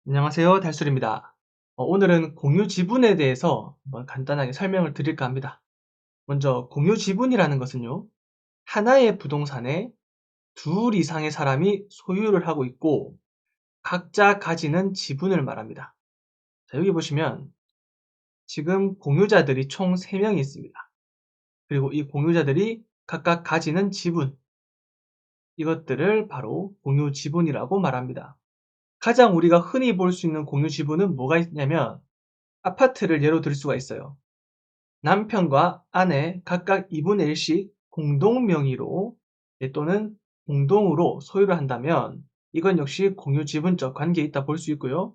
안녕하세요. 달술입니다. 오늘은 공유 지분에 대해서 한번 간단하게 설명을 드릴까 합니다. 먼저 공유 지분이라는 것은요, 하나의 부동산에 둘 이상의 사람이 소유를 하고 있고 각자 가지는 지분을 말합니다. 자, 여기 보시면 지금 공유자들이 총 3명이 있습니다. 그리고 이 공유자들이 각각 가지는 지분, 이것들을 바로 공유 지분이라고 말합니다. 가장 우리가 흔히 볼 수 있는 공유 지분은 뭐가 있냐면 아파트를 예로 들 수가 있어요. 남편과 아내 각각 2분의 1씩 공동 명의로 또는 공동으로 소유를 한다면 이건 역시 공유 지분적 관계에 있다 볼 수 있고요.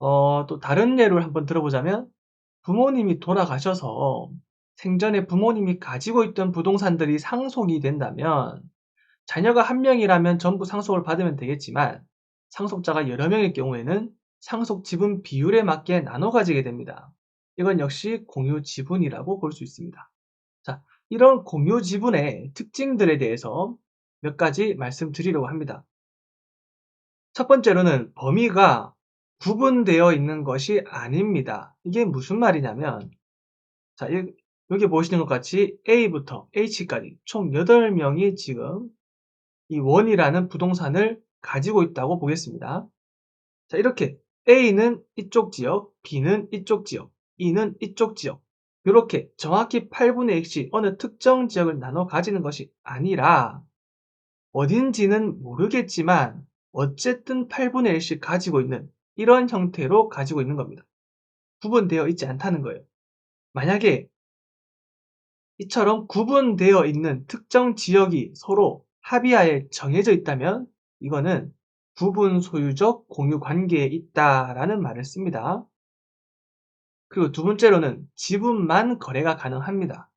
또 다른 예를 한번 들어보자면 부모님이 돌아가셔서 생전에 부모님이 가지고 있던 부동산들이 상속이 된다면 자녀가 한 명이라면 전부 상속을 받으면 되겠지만 상속자가 여러 명일 경우에는 상속 지분 비율에 맞게 나눠 가지게 됩니다. 이건 역시 공유 지분이라고 볼 수 있습니다. 자, 이런 공유 지분의 특징들에 대해서 몇 가지 말씀드리려고 합니다. 첫 번째로는 범위가 구분되어 있는 것이 아닙니다. 이게 무슨 말이냐면, 자, 여기 보시는 것 같이 A부터 H까지 총 8명이 지금 이 원이라는 부동산을 가지고 있다고 보겠습니다. 자, 이렇게 A는 이쪽 지역, B는 이쪽 지역, E는 이쪽 지역, 이렇게 정확히 8분의 1씩 어느 특정 지역을 나눠 가지는 것이 아니라 어딘지는 모르겠지만 어쨌든 8분의 1씩 가지고 있는 이런 형태로 가지고 있는 겁니다. 구분되어 있지 않다는 거예요. 만약에 이처럼 구분되어 있는 특정 지역이 서로 합의하에 정해져 있다면 이거는 부분 소유적 공유 관계에 있다라는 말을 씁니다. 그리고 두 번째로는 지분만 거래가 가능합니다.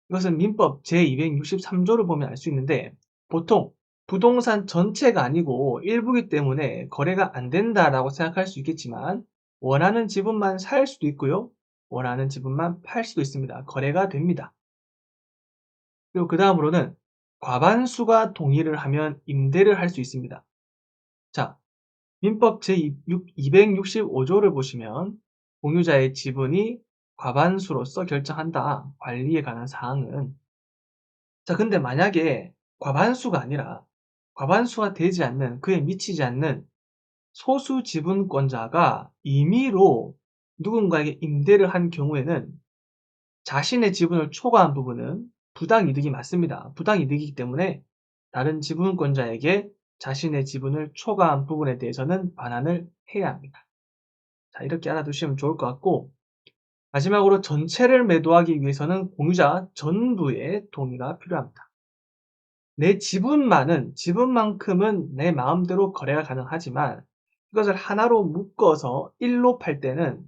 이것은 민법 제263조를 보면 알 수 있는데 보통 부동산 전체가 아니고 일부이기 때문에 거래가 안 된다라고 생각할 수 있겠지만 원하는 지분만 살 수도 있고요. 원하는 지분만 팔 수도 있습니다. 거래가 됩니다. 그리고 그 다음으로는 과반수가 동의를 하면 임대를 할 수 있습니다. 자, 민법 제265조를 보시면 공유자의 지분이 과반수로서 결정한다. 관리에 관한 사항은. 자, 근데 만약에 과반수가 아니라 과반수가 되지 않는, 그에 미치지 않는 소수 지분권자가 임의로 누군가에게 임대를 한 경우에는 자신의 지분을 초과한 부분은 부당이득이 맞습니다. 부당이득이기 때문에 다른 지분권자에게 자신의 지분을 초과한 부분에 대해서는 반환을 해야 합니다. 자, 이렇게 알아두시면 좋을 것 같고 마지막으로 전체를 매도하기 위해서는 공유자 전부의 동의가 필요합니다. 내 지분만큼은 내 마음대로 거래가 가능하지만 이것을 하나로 묶어서 1로 팔 때는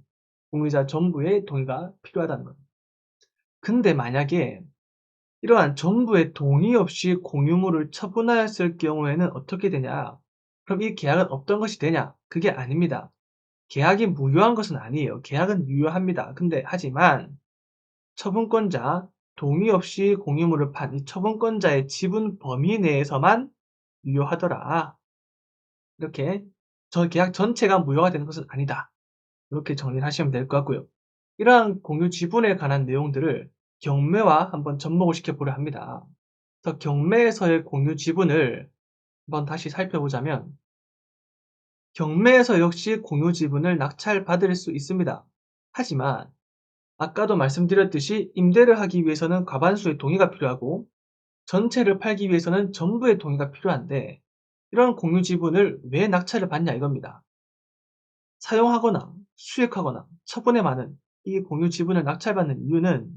공유자 전부의 동의가 필요하다는 겁니다. 근데 만약에 이러한 전부의 동의 없이 공유물을 처분하였을 경우에는 어떻게 되냐? 그럼 이 계약은 없던 것이 되냐? 그게 아닙니다. 계약이 무효한 것은 아니에요. 계약은 유효합니다. 근데 하지만 처분권자 동의 없이 공유물을 판 이 처분권자의 지분 범위 내에서만 유효하더라. 이렇게 계약 전체가 무효가 되는 것은 아니다. 이렇게 정리를 하시면 될 것 같고요. 이러한 공유 지분에 관한 내용들을 경매와 한번 접목을 시켜보려 합니다. 그래서 경매에서의 공유 지분을 한번 다시 살펴보자면 경매에서 역시 공유 지분을 낙찰받을 수 있습니다. 하지만 아까도 말씀드렸듯이 임대를 하기 위해서는 과반수의 동의가 필요하고 전체를 팔기 위해서는 전부의 동의가 필요한데 이런 공유 지분을 왜 낙찰을 받냐 이겁니다. 사용하거나 수익하거나 처분에 많은 이 공유 지분을 낙찰받는 이유는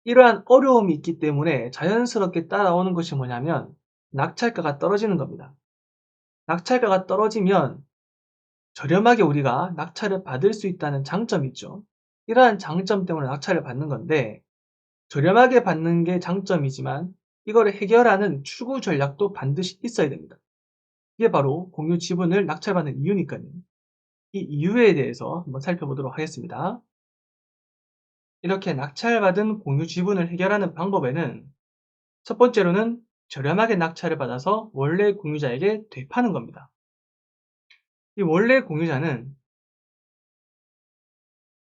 이러한 어려움이 있기 때문에 자연스럽게 따라오는 것이 뭐냐면 낙찰가가 떨어지는 겁니다. 낙찰가가 떨어지면 저렴하게 우리가 낙찰을 받을 수 있다는 장점이 있죠. 이러한 장점 때문에 낙찰을 받는 건데 저렴하게 받는 게 장점이지만 이거를 해결하는 추구 전략도 반드시 있어야 됩니다. 이게 바로 공유 지분을 낙찰받는 이유니까요. 이 이유에 대해서 한번 살펴보도록 하겠습니다. 이렇게 낙찰받은 공유 지분을 해결하는 방법에는 첫 번째로는 저렴하게 낙찰을 받아서 원래 공유자에게 되파는 겁니다. 이 원래 공유자는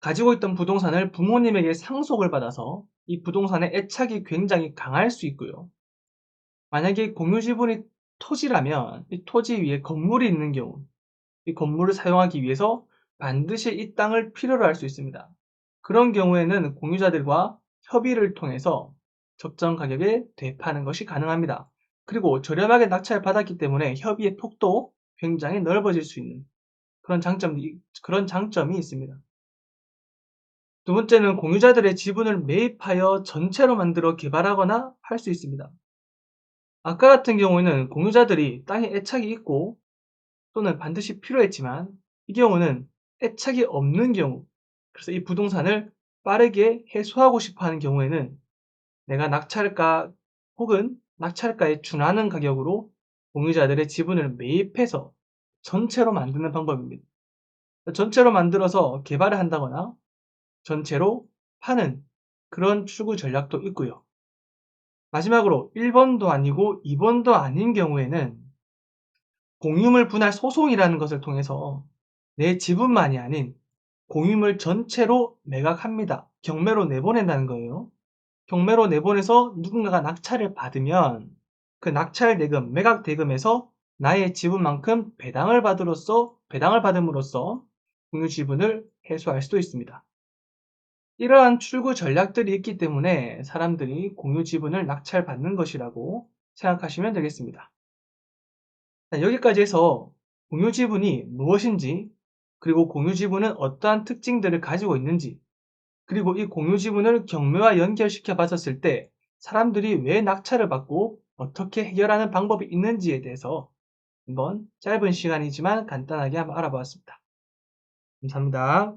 가지고 있던 부동산을 부모님에게 상속을 받아서 이 부동산에 애착이 굉장히 강할 수 있고요. 만약에 공유 지분이 토지라면 이 토지 위에 건물이 있는 경우 이 건물을 사용하기 위해서 반드시 이 땅을 필요로 할 수 있습니다. 그런 경우에는 공유자들과 협의를 통해서 적정 가격에 되파는 것이 가능합니다. 그리고 저렴하게 낙찰을 받았기 때문에 협의의 폭도 굉장히 넓어질 수 있는 그런 장점이 있습니다. 두 번째는 공유자들의 지분을 매입하여 전체로 만들어 개발하거나 할 수 있습니다. 아까 같은 경우에는 공유자들이 땅에 애착이 있고 또는 반드시 필요했지만 이 경우는 애착이 없는 경우, 그래서 이 부동산을 빠르게 해소하고 싶어 하는 경우에는 내가 낙찰가 혹은 낙찰가에 준하는 가격으로 공유자들의 지분을 매입해서 전체로 만드는 방법입니다. 전체로 만들어서 개발을 한다거나 전체로 파는 그런 출구 전략도 있고요. 마지막으로 1번도 아니고 2번도 아닌 경우에는 공유물 분할 소송이라는 것을 통해서 내 지분만이 아닌 공유물 전체로 매각합니다. 경매로 내보낸다는 거예요. 경매로 내보내서 누군가가 낙찰을 받으면 그 낙찰 대금, 매각 대금에서 나의 지분만큼 배당을 받음으로써 공유 지분을 해소할 수도 있습니다. 이러한 출구 전략들이 있기 때문에 사람들이 공유 지분을 낙찰받는 것이라고 생각하시면 되겠습니다. 여기까지 해서 공유 지분이 무엇인지, 그리고 공유 지분은 어떠한 특징들을 가지고 있는지, 그리고 이 공유 지분을 경매와 연결시켜 봤었을 때 사람들이 왜 낙찰을 받고 어떻게 해결하는 방법이 있는지에 대해서 한번 짧은 시간이지만 간단하게 한번 알아보았습니다. 감사합니다.